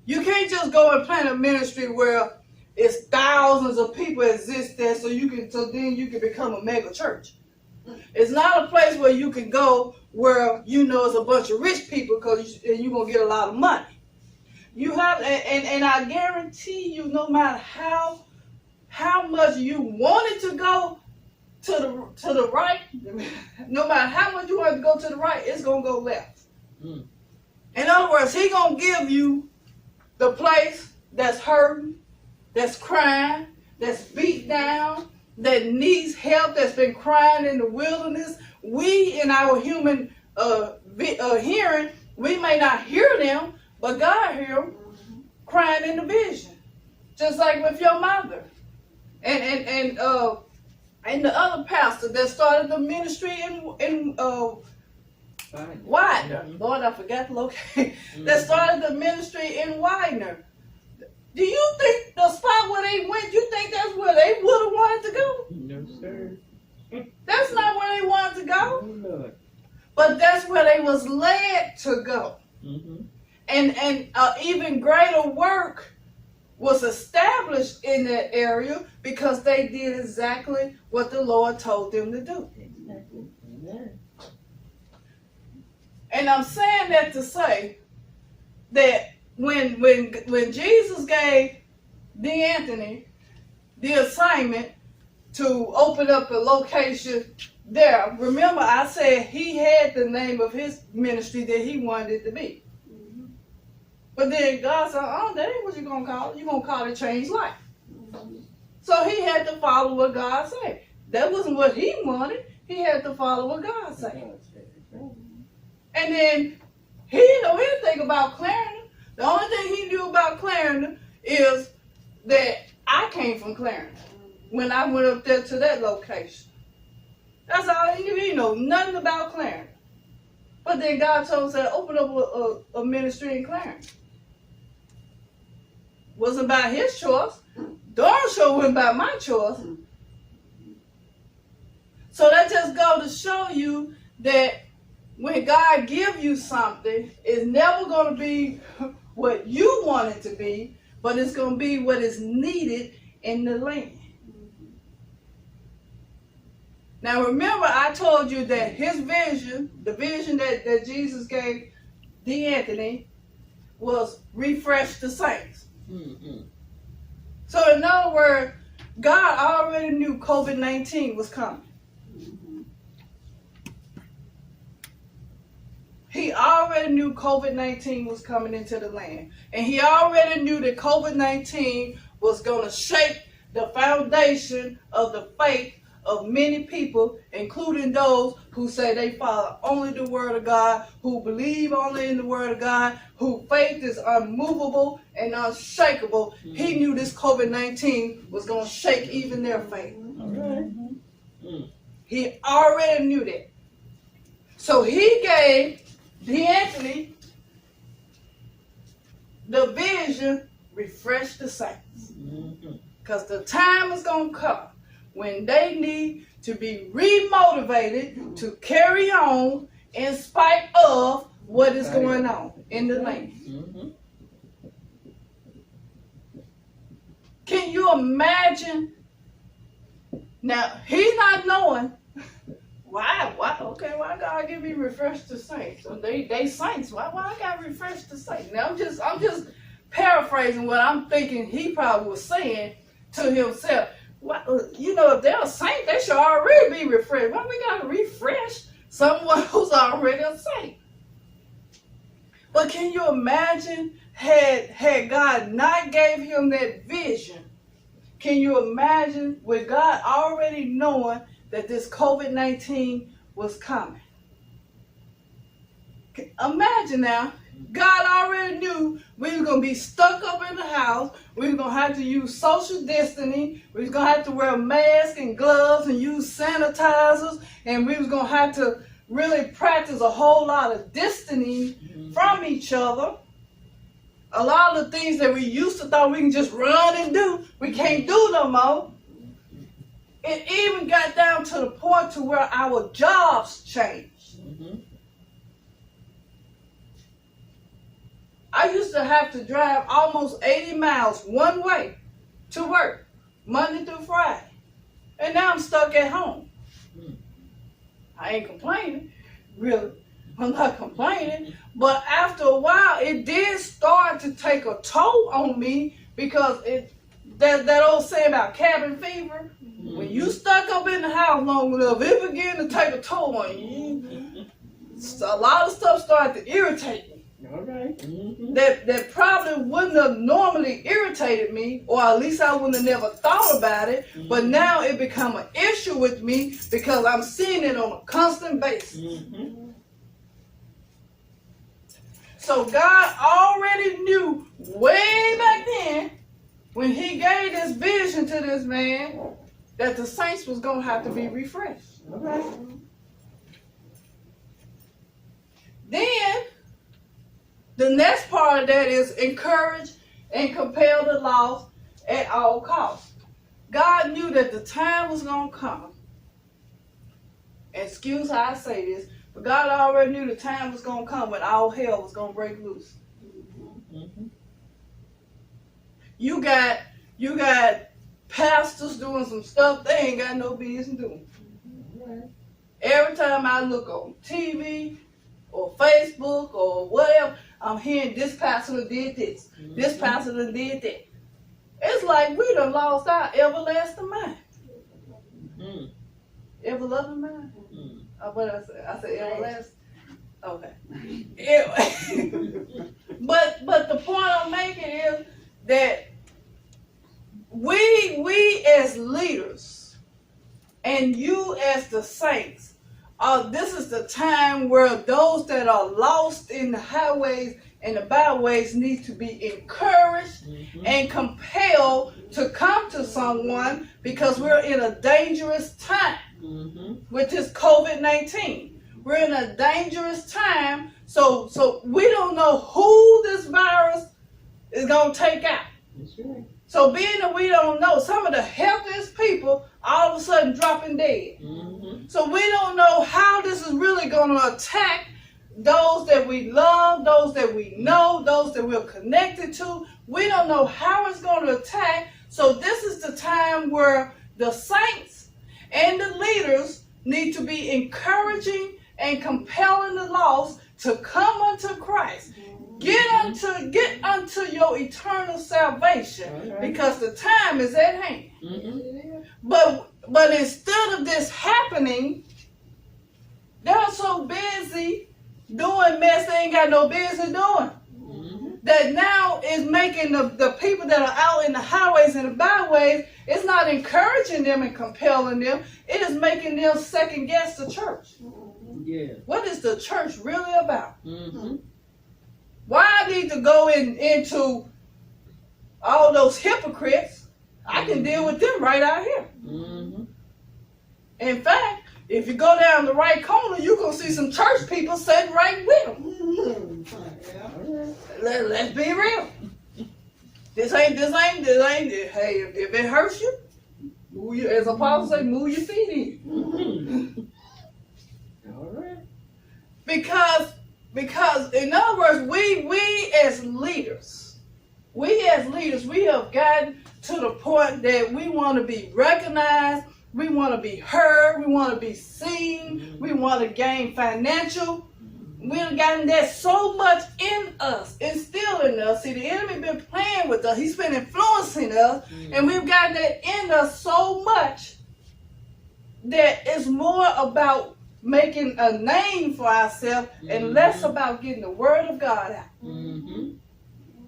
You can't just go and plant a ministry where it's thousands of people exist there so then you can become a mega church. It's not a place where you can go where you know it's a bunch of rich people because you're going to get a lot of money. You have, and I guarantee you, no matter how much you wanted to go to the right, no matter how much you want to go to the right, it's going to go left. Mm. In other words, He's going to give you the place that's hurting, that's crying, that's beat down, that needs help, that's been crying in the wilderness. We, in our human hearing, we may not hear them, but God hear them crying in the vision. Just like with your mother. And the other pastor that started the ministry in Widener. Lord, I forgot the location. That started the ministry in Widener. Do you think the spot where they went, you think that's where they would have wanted to go? No, sir. That's not where they wanted to go. No. But that's where they was led to go. Mm-hmm. And even greater work was established in that area because they did exactly what the Lord told them to do. Exactly. Amen. And I'm saying that to say that when Jesus gave Diane the assignment to open up a location there, remember I said he had the name of his ministry that he wanted it to be. Mm-hmm. But then God said, oh, that ain't what you're going to call it. You're going to call it Change Life. Mm-hmm. So he had to follow what God said. That wasn't what he wanted. He had to follow what God said. And then he didn't know anything about Clarendon. The only thing he knew about Clarendon is that I came from Clarendon when I went up there to that location. That's all he knew. He didn't know nothing about Clarendon. But then God told him to open up a ministry in Clarendon. Wasn't by his choice. Darn sure wasn't by my choice. So that just goes to show you that when God gives you something, it's never going to be what you want it to be, but it's going to be what is needed in the land. Now remember, I told you that his vision, the vision that Jesus gave Diane, was refresh the saints. Mm-hmm. So in other words, God already knew COVID-19 was coming. He already knew COVID-19 was coming into the land. And he already knew that COVID-19 was going to shake the foundation of the faith of many people, including those who say they follow only the word of God, who believe only in the word of God, whose faith is unmovable and unshakable. Mm-hmm. He knew this COVID-19 was going to shake even their faith. Mm-hmm. He already knew that. So he gave Diane the vision, refresh the saints. Because the time is going to come when they need to be remotivated to carry on in spite of what is going on in the land. Mm-hmm. Can you imagine? Now, he's not knowing why God give me refresh the saints? So they saints. Why I got refresh the saints? Now I'm just paraphrasing what I'm thinking he probably was saying to himself. If they're a saint, they should already be refreshed. Why we gotta refresh someone who's already a saint? But can you imagine had God not gave him that vision? Can you imagine with God already knowing that this COVID-19 was coming? Imagine now, God already knew we were going to be stuck up in the house. We were going to have to use social distancing. We were going to have to wear masks and gloves and use sanitizers. And we was going to have to really practice a whole lot of distancing from each other. A lot of the things that we used to thought we can just run and do, we can't do no more. It even got down to the point to where our jobs changed. Mm-hmm. I used to have to drive almost 80 miles one way to work, Monday through Friday. And now I'm stuck at home. I ain't complaining, really. I'm not complaining. But after a while, it did start to take a toll on me because that old saying about cabin fever, when you stuck up in the house long enough, it began to take a toll on you. So a lot of stuff started to irritate me. All right. That probably wouldn't have normally irritated me, or at least I wouldn't have never thought about it. But now it become an issue with me because I'm seeing it on a constant basis. So God already knew way back then, when He gave this vision to this man, that the saints was gonna have to be refreshed. All right. Then the next part of that is encourage and compel the lost at all costs. God knew that the time was going to come. Excuse how I say this, but God already knew the time was going to come when all hell was going to break loose. You got pastors doing some stuff they ain't got no business doing. Every time I look on TV or Facebook or whatever, I'm hearing this pastor did this, this pastor did that. It's like we done lost our everlasting mind. Everlasting mind? What did I say? I said everlasting? Okay. But the point I'm making is that we as leaders and you as the saints, this is the time where those that are lost in the highways and the byways need to be encouraged and compelled to come to someone, because we're in a dangerous time with this COVID-19. We're in a dangerous time, so we don't know who this virus is going to take out. That's right. So being that we don't know, some of the healthiest people all of a sudden dropping dead. So we don't know how this is really going to attack those that we love, those that we know, those that we're connected to. We don't know how it's going to attack. So this is the time where the saints and the leaders need to be encouraging and compelling the lost to come unto Christ. Get unto your eternal salvation, because the time is at hand. But instead of this happening, they're so busy doing mess they ain't got no business doing. That now is making the people that are out in the highways and the byways, it's not encouraging them and compelling them. It is making them second guess the church. Yeah. What is the church really about? Why I need to go into all those hypocrites? I can deal with them right out here. In fact, if you go down the right corner, you're going to see some church people sitting right with them. Let's be real. This ain't, hey, if it hurts you, as Apostle say, move your feet in. All right. Because in other words, we as leaders, we have gotten to the point that we want to be recognized, we want to be heard, we want to be seen, we want to gain financial. We've gotten that so much in us, instilled in us. See, the enemy been playing with us. He's been influencing us, and we've gotten that in us so much that it's more about making a name for ourselves and less about getting the word of God out.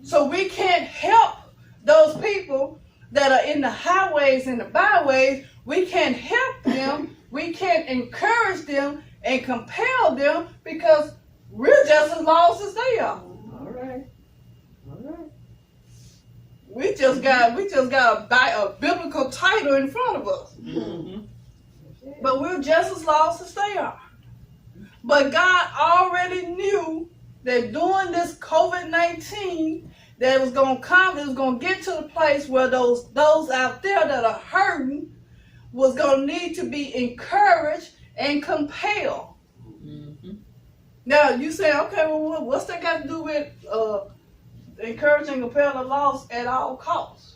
So we can't help those people that are in the highways and the byways. We can't help them. We can't encourage them and compel them, because we're just as lost as they are. All right. We just got a biblical title in front of us. But we're just as lost as they are. But God already knew that during this COVID-19, that it was going to come, it was going to get to the place where those out there that are hurting was going to need to be encouraged and compelled. Now, you say, okay, well, what's that got to do with Encourage and compel the lost at all costs.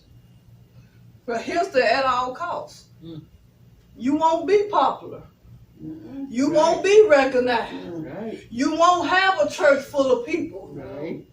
But history at all costs. Mm. You won't be popular. Mm-mm. You Right. won't be recognized. Right. You won't have a church full of people. Right.